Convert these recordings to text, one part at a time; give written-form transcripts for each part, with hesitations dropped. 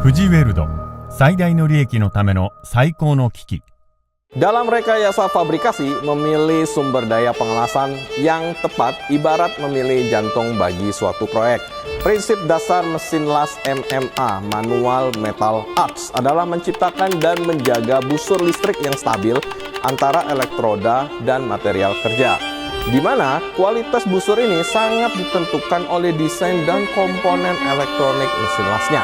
富士ウェルド、最大の利益のための最高の機器。 Dalam rekayasa fabrikasi, memilih sumber daya pengelasan yang tepat ibarat memilih jantung bagi suatu proyek. Prinsip dasar mesin las MMA Manual Metal Arts adalah menciptakan dan menjaga busur listrik yang stabil antara elektroda dan material kerja, di mana kualitas busur ini sangat ditentukan oleh desain dan komponen elektronik mesin lasnya.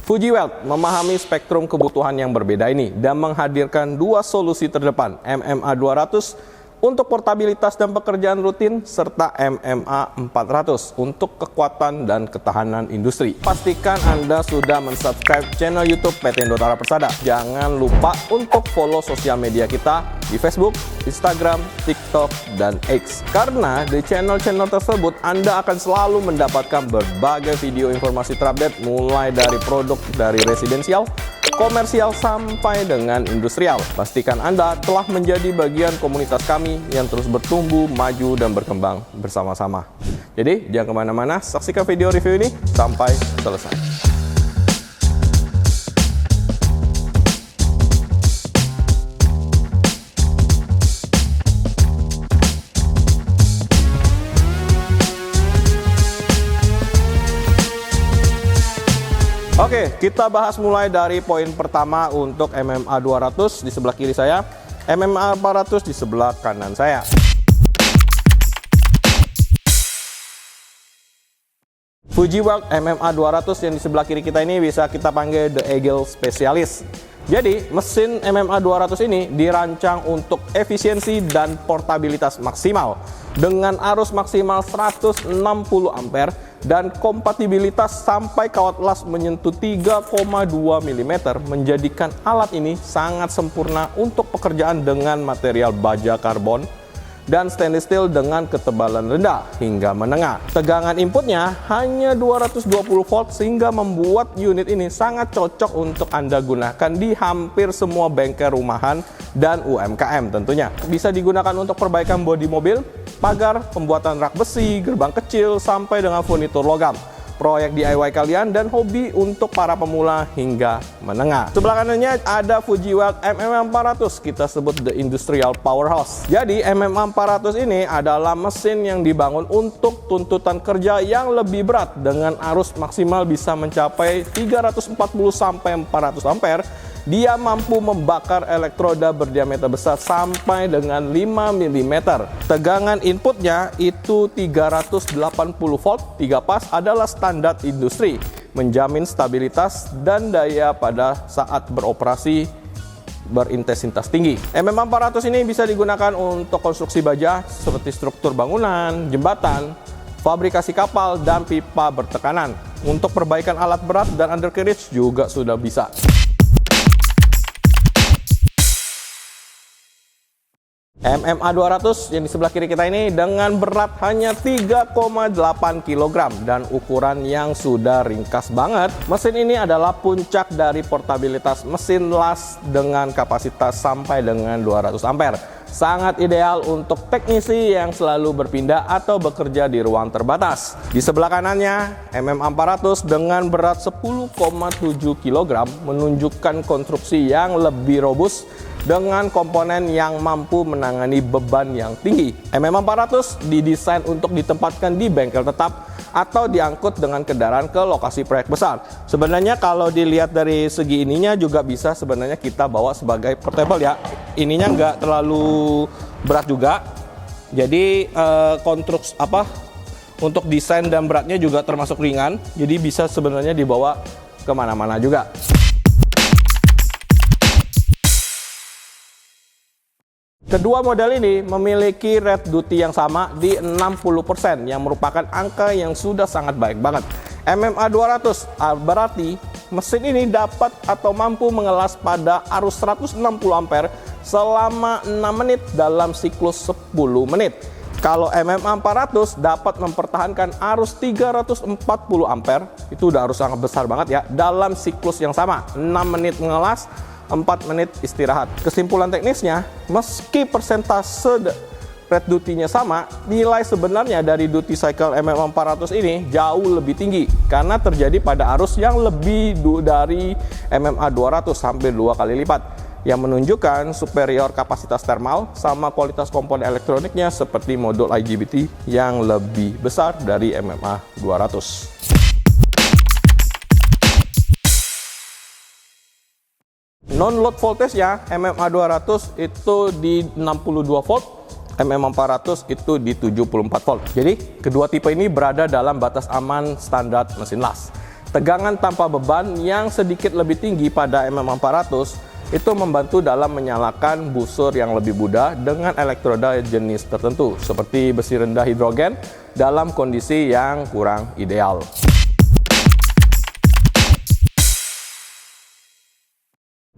Fuji Weld memahami spektrum kebutuhan yang berbeda ini dan menghadirkan dua solusi terdepan, MMA 200 untuk portabilitas dan pekerjaan rutin, serta MMA 400 untuk kekuatan dan ketahanan industri. Pastikan Anda sudah mensubscribe channel YouTube PT Indotara Persada. Jangan lupa untuk follow sosial media kita di Facebook, Instagram, TikTok, dan X. Karena di channel-channel tersebut Anda akan selalu mendapatkan berbagai video informasi terupdate mulai dari produk dari residensial, komersial, sampai dengan industrial. Pastikan Anda telah menjadi bagian komunitas kami yang terus bertumbuh, maju, dan berkembang bersama-sama. Jadi jangan kemana-mana, saksikan video review ini sampai selesai. Oke, kita bahas mulai dari poin pertama untuk MMA 200 di sebelah kiri saya, MMA 400 di sebelah kanan saya. Fuji Weld MMA 200 yang di sebelah kiri kita ini bisa kita panggil The Eagle Specialist. Jadi, mesin MMA 200 ini dirancang untuk efisiensi dan portabilitas maksimal dengan arus maksimal 160 ampere dan kompatibilitas sampai kawat las menyentuh 3,2 mm menjadikan alat ini sangat sempurna untuk pekerjaan dengan material baja karbon dan stainless steel dengan ketebalan rendah hingga menengah. Tegangan inputnya hanya 220 volt sehingga membuat unit ini sangat cocok untuk Anda gunakan di hampir semua bengkel rumahan dan UMKM tentunya. Bisa digunakan untuk perbaikan bodi mobil, pagar, pembuatan rak besi, gerbang kecil, sampai dengan furnitur logam, proyek DIY kalian, dan hobi untuk para pemula hingga menengah. Sebelah kanannya ada Fuji Weld MMA 400, kita sebut The Industrial Powerhouse. Jadi MMA 400 ini adalah mesin yang dibangun untuk tuntutan kerja yang lebih berat dengan arus maksimal bisa mencapai 340 sampai 400 ampere. Dia mampu membakar elektroda berdiameter besar sampai dengan 5 mm. Tegangan inputnya itu 380 volt, 3 pas adalah standar industri, menjamin stabilitas dan daya pada saat beroperasi berintensitas tinggi. MMA 400 ini bisa digunakan untuk konstruksi baja seperti struktur bangunan, jembatan, fabrikasi kapal, dan pipa bertekanan. Untuk perbaikan alat berat dan undercarriage juga sudah bisa. MMA 200 yang di sebelah kiri kita ini dengan berat hanya 3,8 kg dan ukuran yang sudah ringkas banget. Mesin ini adalah puncak dari portabilitas mesin las dengan kapasitas sampai dengan 200 ampere. Sangat ideal untuk teknisi yang selalu berpindah atau bekerja di ruang terbatas. Di sebelah kanannya, MMA 400 dengan berat 10,7 kg menunjukkan konstruksi yang lebih robust dengan komponen yang mampu menangani beban yang tinggi. MMA 400 didesain untuk ditempatkan di bengkel tetap atau diangkut dengan kendaraan ke lokasi proyek besar. Sebenarnya kalau dilihat dari segi ininya juga bisa sebenarnya kita bawa sebagai portable ya. Ininya nggak terlalu berat juga. Jadi konstruksi untuk desain dan beratnya juga termasuk ringan. Jadi bisa sebenarnya dibawa kemana-mana juga. Kedua model ini memiliki rate duty yang sama di 60% yang merupakan angka yang sudah sangat baik banget. MMA 200 berarti mesin ini dapat atau mampu mengelas pada arus 160 ampere selama 6 menit dalam siklus 10 menit. Kalau MMA 400 dapat mempertahankan arus 340 ampere, itu udah arus sangat besar banget ya, dalam siklus yang sama, 6 menit mengelas 4 menit istirahat. Kesimpulan teknisnya, meski persentase red duty-nya sama, nilai sebenarnya dari duty cycle MMA 400 ini jauh lebih tinggi karena terjadi pada arus yang lebih dari MMA 200, hampir 2 kali lipat, yang menunjukkan superior kapasitas thermal sama kualitas komponen elektroniknya seperti modul IGBT yang lebih besar dari MMA 200. Non-load voltage-nya MMA 200 itu di 62 volt, MMA 400 itu di 74 volt. Jadi, kedua tipe ini berada dalam batas aman standar mesin las. Tegangan tanpa beban yang sedikit lebih tinggi pada MMA 400 itu membantu dalam menyalakan busur yang lebih mudah dengan elektroda jenis tertentu, seperti besi rendah hidrogen dalam kondisi yang kurang ideal.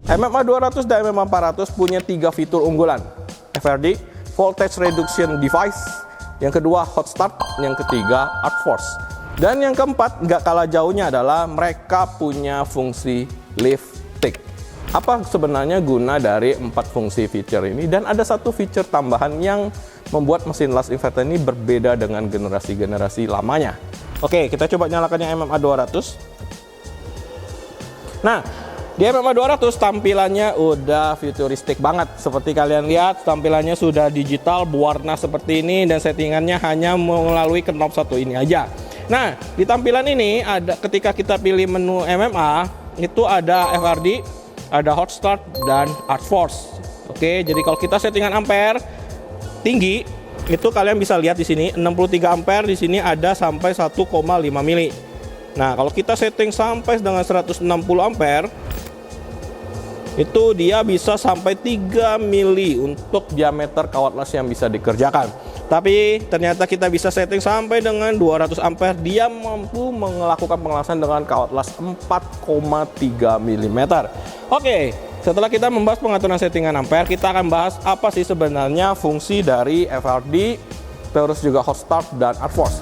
MMA 200 dan MMA 400 punya 3 fitur unggulan. FRD, Voltage Reduction Device, yang kedua Hot Start, yang ketiga Arc Force. Dan yang keempat, nggak kalah jauhnya adalah mereka punya fungsi lift tick. Apa sebenarnya guna dari 4 fungsi feature ini? Dan ada satu feature tambahan yang membuat mesin las inverter ini berbeda dengan generasi-generasi lamanya. Oke, kita coba nyalakannya MMA 200. Nah, di MMA 200 tampilannya udah futuristik banget. Seperti kalian lihat, tampilannya sudah digital, berwarna seperti ini, dan settingannya hanya melalui knob satu ini aja. Nah, di tampilan ini ada, ketika kita pilih menu MMA, itu ada FRD, ada Hot Start, dan Arc Force. Oke, jadi kalau kita settingan ampere tinggi, itu kalian bisa lihat di sini 63 ampere, di sini ada sampai 1,5 mili. Nah, kalau kita setting sampai dengan 160 ampere, itu dia bisa sampai 3 mili untuk diameter kawat las yang bisa dikerjakan. Tapi ternyata kita bisa setting sampai dengan 200 ampere, dia mampu melakukan pengelasan dengan kawat las 4,3 mm. Oke, setelah kita membahas pengaturan settingan ampere, kita akan bahas apa sih sebenarnya fungsi dari FRD, terus juga Hot Start dan Arc Force.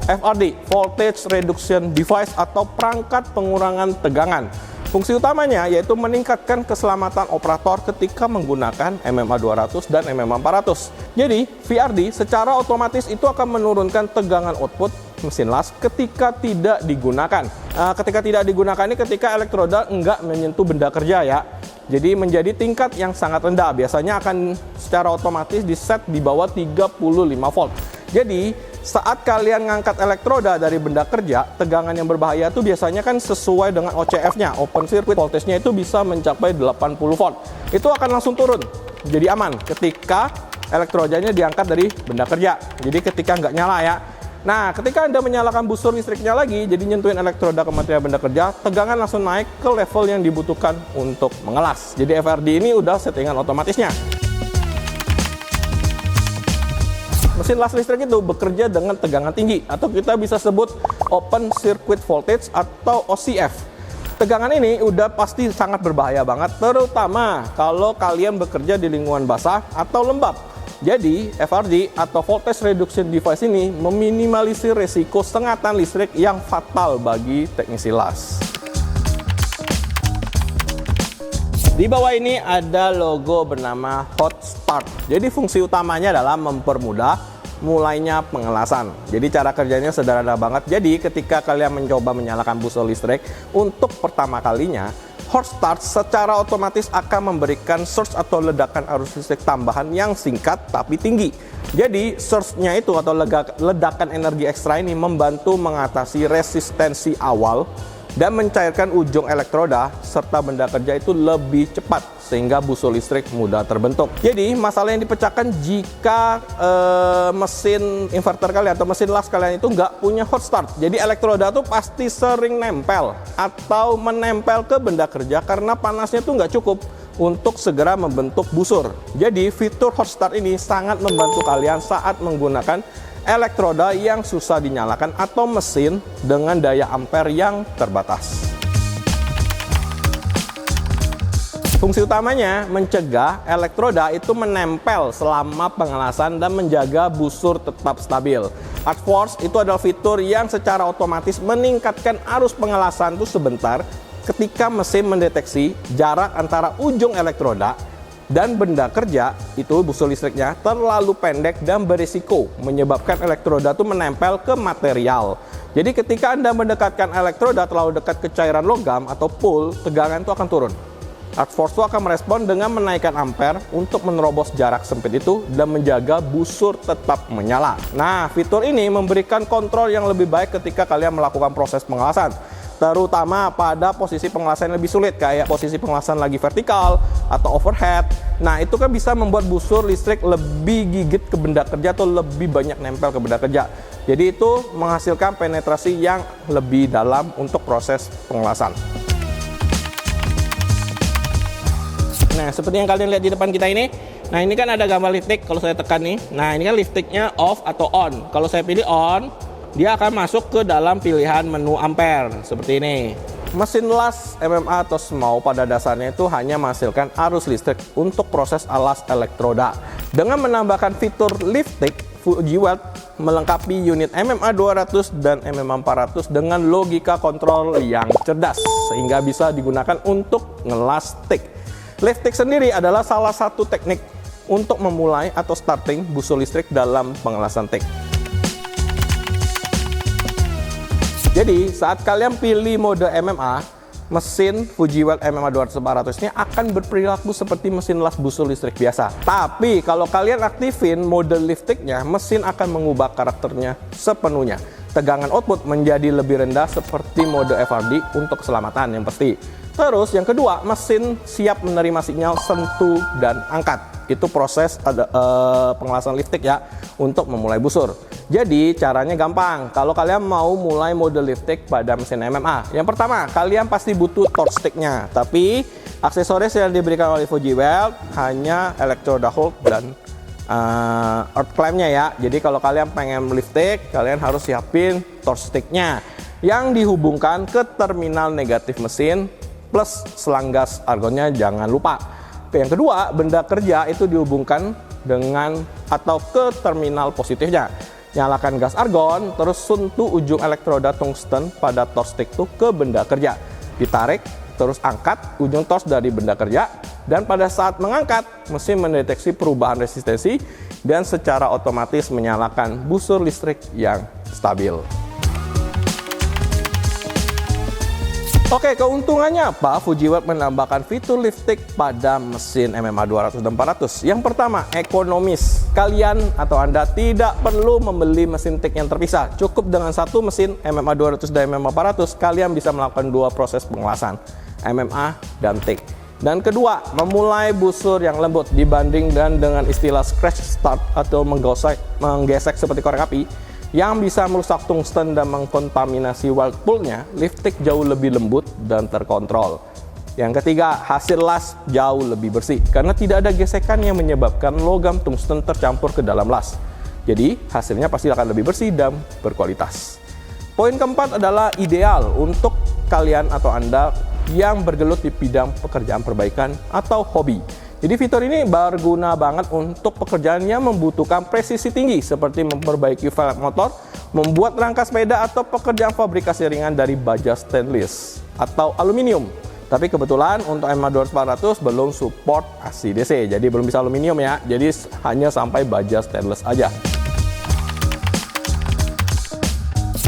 FRD, Voltage Reduction Device, atau perangkat pengurangan tegangan. Fungsi utamanya yaitu meningkatkan keselamatan operator ketika menggunakan MMA 200 dan MMA 400. Jadi, VRD secara otomatis itu akan menurunkan tegangan output mesin las ketika tidak digunakan. Ketika tidak digunakan ini ketika elektroda enggak menyentuh benda kerja ya. Jadi menjadi tingkat yang sangat rendah. Biasanya akan secara otomatis di set di bawah 35 volt. Jadi, saat kalian ngangkat elektroda dari benda kerja, tegangan yang berbahaya itu biasanya kan sesuai dengan OCF-nya, open circuit voltage-nya itu bisa mencapai 80 volt. Itu akan langsung turun, jadi aman ketika elektrodanya diangkat dari benda kerja. Jadi ketika nggak nyala ya. Nah, ketika Anda menyalakan busur listriknya lagi, jadi nyentuhin elektroda ke material benda kerja, tegangan langsung naik ke level yang dibutuhkan untuk mengelas. Jadi FRD ini udah settingan otomatisnya. Mesin las listrik itu bekerja dengan tegangan tinggi, atau kita bisa sebut open circuit voltage atau OCF. Tegangan ini udah pasti sangat berbahaya banget, terutama kalau kalian bekerja di lingkungan basah atau lembab. Jadi, FRD atau Voltage Reduction Device ini meminimalisir resiko sengatan listrik yang fatal bagi teknisi las. Di bawah ini ada logo bernama Hot Start. Jadi fungsi utamanya adalah mempermudah mulainya pengelasan. Jadi cara kerjanya sederhana banget. Jadi ketika kalian mencoba menyalakan busur listrik untuk pertama kalinya, Hot Start secara otomatis akan memberikan surge atau ledakan arus listrik tambahan yang singkat tapi tinggi. Jadi surge-nya itu atau ledakan energi ekstra ini membantu mengatasi resistensi awal dan mencairkan ujung elektroda serta benda kerja itu lebih cepat sehingga busur listrik mudah terbentuk. Jadi masalah yang dipecahkan jika mesin inverter kalian atau mesin las kalian itu nggak punya hot start. Jadi elektroda tuh pasti sering nempel atau menempel ke benda kerja karena panasnya tuh nggak cukup untuk segera membentuk busur. Jadi fitur hot start ini sangat membantu kalian saat menggunakan elektroda yang susah dinyalakan atau mesin dengan daya ampere yang terbatas. Fungsi utamanya mencegah elektroda itu menempel selama pengelasan dan menjaga busur tetap stabil. Arc Force itu adalah fitur yang secara otomatis meningkatkan arus pengelasan itu sebentar ketika mesin mendeteksi jarak antara ujung elektroda dan benda kerja itu busur listriknya terlalu pendek dan berisiko menyebabkan elektroda itu menempel ke material. Jadi ketika Anda mendekatkan elektroda terlalu dekat ke cairan logam atau pool, tegangan itu akan turun. Arc Force itu akan merespon dengan menaikkan ampere untuk menerobos jarak sempit itu dan menjaga busur tetap menyala. Nah, fitur ini memberikan kontrol yang lebih baik ketika kalian melakukan proses pengelasan, terutama pada posisi pengelasan yang lebih sulit, kayak posisi pengelasan lagi vertikal atau overhead. Nah, itu kan bisa membuat busur listrik lebih gigit ke benda kerja atau lebih banyak nempel ke benda kerja. Jadi itu menghasilkan penetrasi yang lebih dalam untuk proses pengelasan. Nah, seperti yang kalian lihat di depan kita ini. Nah, ini kan ada gambar liftik kalau saya tekan nih. Nah, ini kan liftiknya off atau on. Kalau saya pilih on, dia akan masuk ke dalam pilihan menu ampere seperti ini. Mesin las MMA atau SMAU pada dasarnya itu hanya menghasilkan arus listrik untuk proses alas elektroda. Dengan menambahkan fitur liftik, Fuji Weld melengkapi unit MMA 200 dan MMA 400 dengan logika kontrol yang cerdas sehingga bisa digunakan untuk ngelas stick. Liftik sendiri adalah salah satu teknik untuk memulai atau starting busur listrik dalam pengelasan stick. Jadi, saat kalian pilih mode MMA, mesin Fuji Weld MMA 200-400 ini akan berperilaku seperti mesin las busur listrik biasa. Tapi, kalau kalian aktifin mode liftiknya, mesin akan mengubah karakternya sepenuhnya. Tegangan output menjadi lebih rendah seperti mode FRD untuk keselamatan yang pasti. Terus, yang kedua, mesin siap menerima sinyal sentuh dan angkat. Itu proses pengelasan liftik ya, untuk memulai busur. Jadi caranya gampang. Kalau kalian mau mulai mode liftik pada mesin MMA, yang pertama kalian pasti butuh torch sticknya. Tapi aksesoris yang diberikan oleh Fuji Weld hanya elektroda hold dan earth clamp-nya ya. Jadi kalau kalian pengen liftik, kalian harus siapin torch sticknya yang dihubungkan ke terminal negatif mesin plus selang gas argonnya jangan lupa. Yang kedua, benda kerja itu dihubungkan dengan atau ke terminal positifnya. Nyalakan gas argon, terus sentuh ujung elektroda tungsten pada torch stick itu ke benda kerja. Ditarik, terus angkat ujung torch dari benda kerja, dan pada saat mengangkat, mesin mendeteksi perubahan resistensi dan secara otomatis menyalakan busur listrik yang stabil. Oke, keuntungannya apa? Fuji Weld menambahkan fitur liftik pada mesin MMA 200 dan 400. Yang pertama, ekonomis. Kalian atau Anda tidak perlu membeli mesin tik yang terpisah. Cukup dengan satu mesin MMA 200 dan MMA 400, kalian bisa melakukan dua proses pengelasan, MMA dan tik. Dan kedua, memulai busur yang lembut dibanding dengan istilah scratch start atau menggesek seperti korek api yang bisa merusak tungsten dan mengkontaminasi weld pool-nya. Liftik jauh lebih lembut dan terkontrol. Yang ketiga, hasil las jauh lebih bersih karena tidak ada gesekan yang menyebabkan logam tungsten tercampur ke dalam las. Jadi hasilnya pasti akan lebih bersih dan berkualitas. Poin keempat adalah ideal untuk kalian atau Anda yang bergelut di bidang pekerjaan perbaikan atau hobi. Jadi fitur ini berguna banget untuk pekerjaan yang membutuhkan presisi tinggi seperti memperbaiki velg motor, membuat rangka sepeda atau pekerjaan fabrikasi ringan dari baja stainless atau aluminium. Tapi kebetulan untuk MMA 200-400 belum support AC/DC, jadi belum bisa aluminium ya. Jadi hanya sampai baja stainless aja.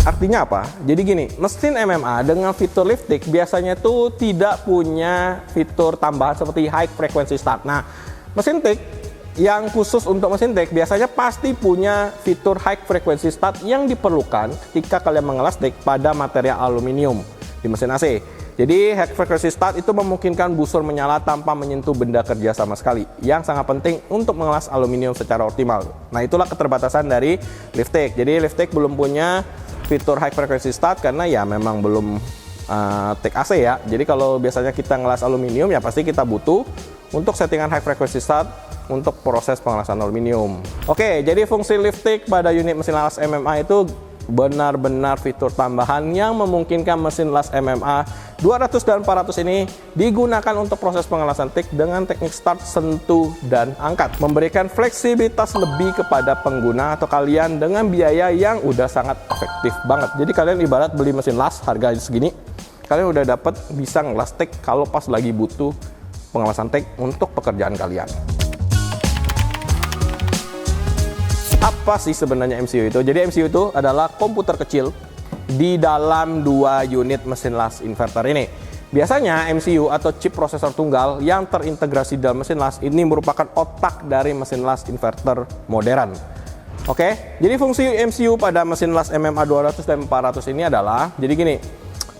Artinya apa? Jadi gini, mesin MMA dengan fitur liftik biasanya tuh tidak punya fitur tambahan seperti high frequency start. Nah, mesin tik yang khusus untuk mesin tik biasanya pasti punya fitur high frequency start yang diperlukan ketika kalian mengelas tik pada material aluminium di mesin AC. Jadi high frequency start itu memungkinkan busur menyala tanpa menyentuh benda kerja sama sekali, yang sangat penting untuk mengelas aluminium secara optimal. Nah, itulah keterbatasan dari liftik. Jadi liftik belum punya fitur high frequency start karena ya memang belum tik AC ya. Jadi kalau biasanya kita ngelas aluminium ya pasti kita butuh untuk settingan high frequency start untuk proses pengelasan aluminium. Oke, jadi fungsi liftik pada unit mesin las MMA itu benar-benar fitur tambahan yang memungkinkan mesin las MMA 200 dan 400 ini digunakan untuk proses pengelasan tik dengan teknik start, sentuh, dan angkat. Memberikan fleksibilitas lebih kepada pengguna atau kalian dengan biaya yang udah sangat efektif banget. Jadi kalian ibarat beli mesin las harganya segini, kalian udah dapat bisa ngelas tik kalau pas lagi butuh pengelasan tik untuk pekerjaan kalian. Apa sih sebenarnya MCU itu? Jadi MCU itu adalah komputer kecil di dalam dua unit mesin las inverter ini. Biasanya MCU atau chip prosesor tunggal yang terintegrasi dalam mesin las ini merupakan otak dari mesin las inverter modern. Oke, jadi fungsi MCU pada mesin las MMA 200 dan 400 ini adalah, jadi gini.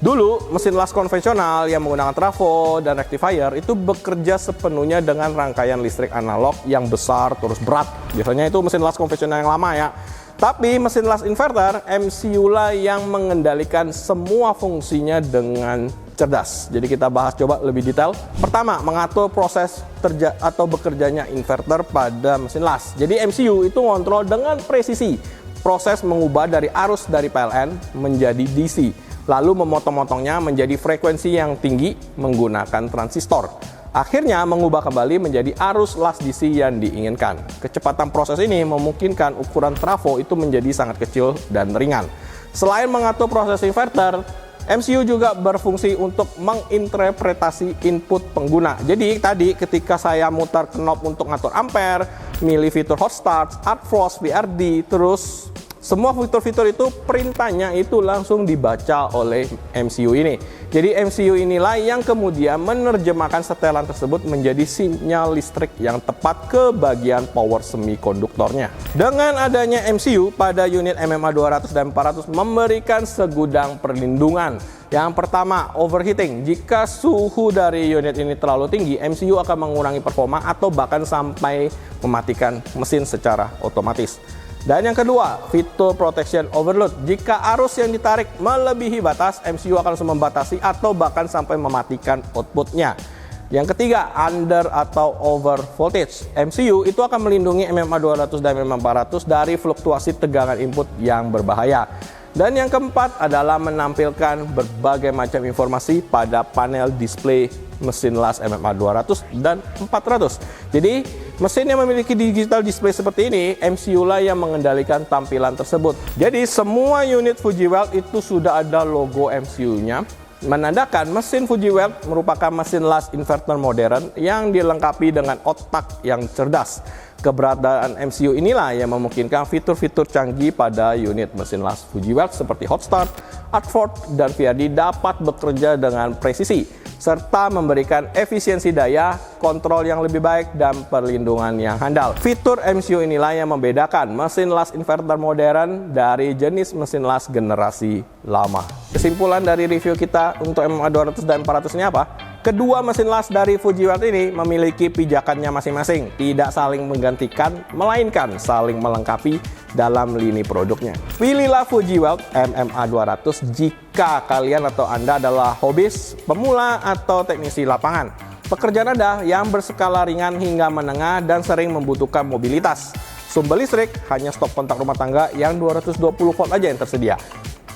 Dulu, mesin las konvensional yang menggunakan trafo dan rectifier itu bekerja sepenuhnya dengan rangkaian listrik analog yang besar terus berat. Biasanya itu mesin las konvensional yang lama ya. Tapi mesin las inverter, MCU lah yang mengendalikan semua fungsinya dengan cerdas. Jadi kita bahas coba lebih detail. Pertama, mengatur proses bekerjanya inverter pada mesin las. Jadi MCU itu ngontrol dengan presisi proses mengubah dari arus dari PLN menjadi DC. Lalu memotong-motongnya menjadi frekuensi yang tinggi menggunakan transistor. Akhirnya mengubah kembali menjadi arus las DC yang diinginkan. Kecepatan proses ini memungkinkan ukuran trafo itu menjadi sangat kecil dan ringan. Selain mengatur proses inverter, MCU juga berfungsi untuk menginterpretasi input pengguna. Jadi tadi ketika saya mutar knob untuk ngatur ampere, milih fitur hot start, art frost, VRD, terus semua fitur-fitur itu perintahnya itu langsung dibaca oleh MCU ini. Jadi MCU inilah yang kemudian menerjemahkan setelan tersebut menjadi sinyal listrik yang tepat ke bagian power semikonduktornya. Dengan adanya MCU pada unit MMA 200 dan 400 memberikan segudang perlindungan. Yang pertama, overheating. Jika suhu dari unit ini terlalu tinggi, MCU akan mengurangi performa atau bahkan sampai mematikan mesin secara otomatis. Dan yang kedua, fitur protection overload. Jika arus yang ditarik melebihi batas, MCU akan langsung membatasi atau bahkan sampai mematikan outputnya. Yang ketiga, under atau over voltage. MCU itu akan melindungi MMA 200 dan MMA 400 dari fluktuasi tegangan input yang berbahaya. Dan yang keempat adalah menampilkan berbagai macam informasi pada panel display mesin las MMA 200 dan 400. Jadi, mesin yang memiliki digital display seperti ini, MCU lah yang mengendalikan tampilan tersebut. Jadi, semua unit Fujiweld itu sudah ada logo MCU-nya, menandakan mesin Fujiweld merupakan mesin las inverter modern yang dilengkapi dengan otak yang cerdas. Keberadaan MCU inilah yang memungkinkan fitur-fitur canggih pada unit mesin las Fujiweld seperti hot start, art frost, dan VRD dapat bekerja dengan presisi serta memberikan efisiensi daya, kontrol yang lebih baik, dan perlindungan yang handal. Fitur MCU inilah yang membedakan mesin las inverter modern dari jenis mesin las generasi lama. Kesimpulan dari review kita untuk MMA 200 dan 400 ini apa? Kedua mesin las dari Fujiweld ini memiliki pijakannya masing-masing, tidak saling menggantikan, melainkan saling melengkapi dalam lini produknya. Pilihlah Fujiweld MMA 200 jika kalian atau Anda adalah hobis, pemula, atau teknisi lapangan. Pekerjaan Anda yang berskala ringan hingga menengah dan sering membutuhkan mobilitas. Sumber listrik hanya stop kontak rumah tangga yang 220 volt aja yang tersedia.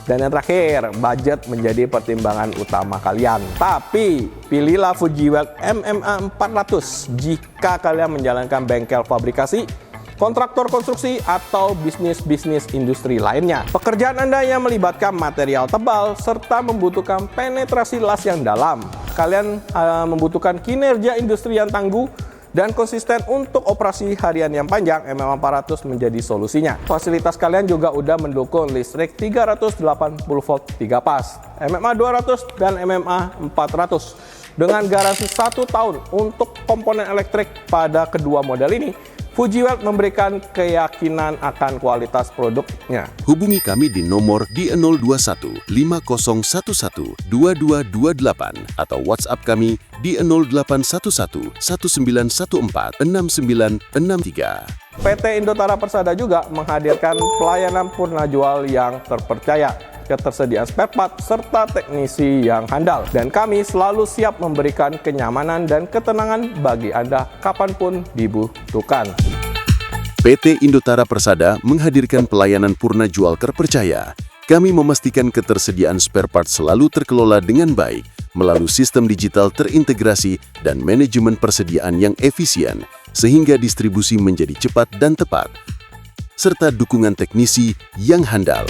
Dan yang terakhir, budget menjadi pertimbangan utama kalian. Tapi, pilihlah Fujiweld MMA 400 jika kalian menjalankan bengkel fabrikasi, kontraktor konstruksi, atau bisnis-bisnis industri lainnya. Pekerjaan Anda yang melibatkan material tebal serta membutuhkan penetrasi las yang dalam. Kalian membutuhkan kinerja industri yang tangguh dan konsisten untuk operasi harian yang panjang, MMA 400 menjadi solusinya. Fasilitas kalian juga udah mendukung listrik 380 volt 3 pas, MMA 200 dan MMA 400. Dengan garansi 1 tahun untuk komponen elektrik pada kedua model ini, Fujiweld memberikan keyakinan akan kualitas produknya. Hubungi kami di nomor di 021 5011 2228 atau WhatsApp kami di 0811 1914 6963. PT Indotara Persada juga menghadirkan pelayanan purna jual yang terpercaya, ketersediaan spare part, serta teknisi yang handal. Dan kami selalu siap memberikan kenyamanan dan ketenangan bagi Anda kapanpun dibutuhkan. PT Indotara Persada menghadirkan pelayanan purna jual terpercaya. Kami memastikan ketersediaan spare part selalu terkelola dengan baik melalui sistem digital terintegrasi dan manajemen persediaan yang efisien, sehingga distribusi menjadi cepat dan tepat, serta dukungan teknisi yang handal.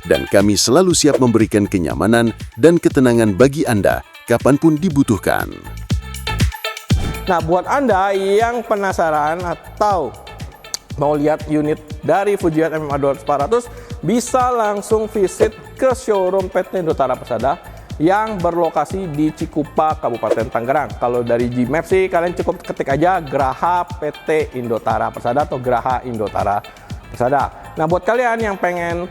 Dan kami selalu siap memberikan kenyamanan dan ketenangan bagi Anda kapanpun dibutuhkan. Nah, buat Anda yang penasaran atau mau lihat unit dari Fujiware MMA 2400, bisa langsung visit ke showroom PT Indotara Persada yang berlokasi di Cikupa, Kabupaten Tangerang. Kalau dari Gmap sih, kalian cukup ketik aja Geraha PT Indotara Persada atau Geraha Indotara Persada. Nah, buat kalian yang pengen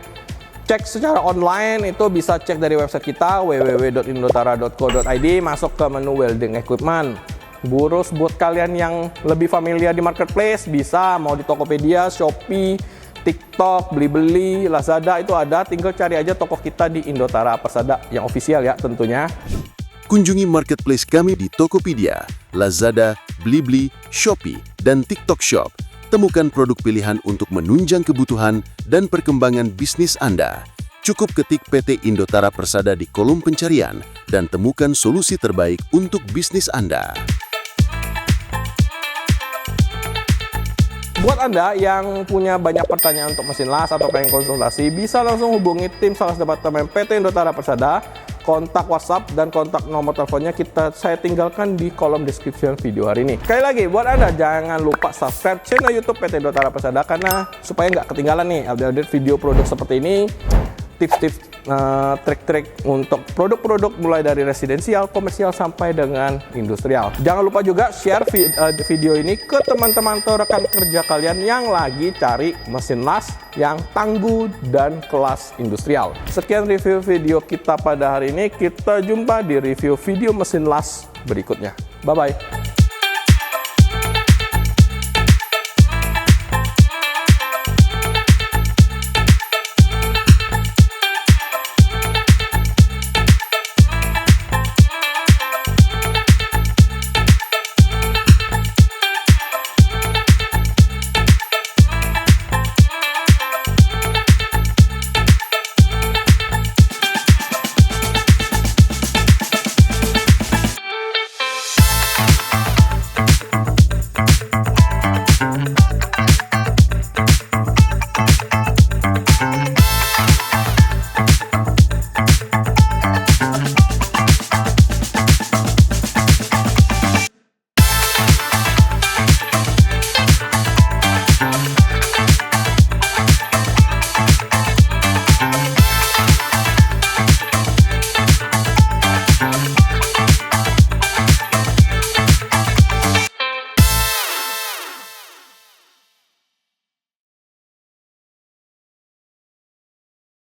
cek secara online, itu bisa cek dari website kita www.indotara.co.id, masuk ke menu welding equipment. Burus buat kalian yang lebih familiar di marketplace, bisa mau di Tokopedia, Shopee, TikTok, Blibli, Lazada, itu ada. Tinggal cari aja toko kita di Indotara Persada yang official ya tentunya. Kunjungi marketplace kami di Tokopedia, Lazada, Blibli, Shopee, dan TikTok Shop. Temukan produk pilihan untuk menunjang kebutuhan dan perkembangan bisnis Anda. Cukup ketik PT Indotara Persada di kolom pencarian dan temukan solusi terbaik untuk bisnis Anda. Buat Anda yang punya banyak pertanyaan untuk mesin las atau pengen konsultasi, bisa langsung hubungi tim sales departemen PT Indotara Persada. Kontak WhatsApp dan kontak nomor teleponnya saya tinggalkan di kolom description video hari ini. Sekali lagi, buat Anda jangan lupa subscribe channel YouTube PT Indotara Persada, karena supaya nggak ketinggalan nih update video produk seperti ini, tips-tips, trik-trik untuk produk-produk mulai dari residensial, komersial, sampai dengan industrial. Jangan lupa juga share video ini ke teman-teman atau rekan kerja kalian yang lagi cari mesin las yang tangguh dan kelas industrial. Sekian review video kita pada hari ini. Kita jumpa di review video mesin las berikutnya. Bye-bye.